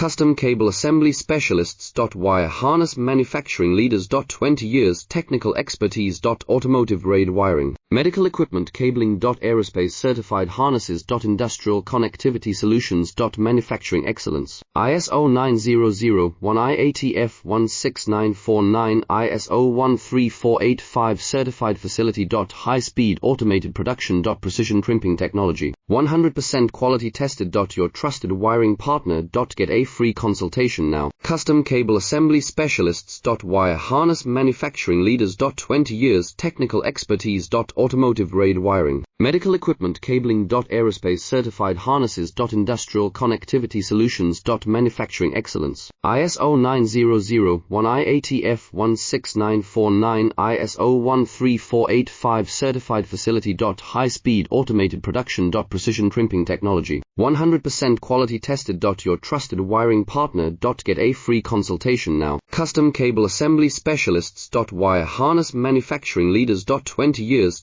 Custom Cable Assembly Specialists. Wire Harness Manufacturing Leaders. 20 years technical expertise. Automotive grade wiring, medical equipment cabling. Aerospace certified harnesses. Industrial connectivity solutions. Manufacturing excellence. ISO 9001 IATF 16949 ISO 13485 certified facility. High speed automated production. Precision crimping technology, 100% quality tested. Your trusted wiring partner. Get a free consultation now. Custom Cable Assembly Specialists. Wire Harness Manufacturing Leaders. 20 years technical expertise. Automotive grade wiring, medical equipment cabling. Aerospace certified harnesses. Industrial connectivity solutions. Manufacturing excellence. ISO 9001 IATF 16949 ISO 13485 certified facility. High speed automated production. Precision crimping technology, 100% quality tested. Your trusted wiring partner. Get a free consultation now. Custom Cable Assembly Specialists. Wire Harness Manufacturing Leaders. 20 years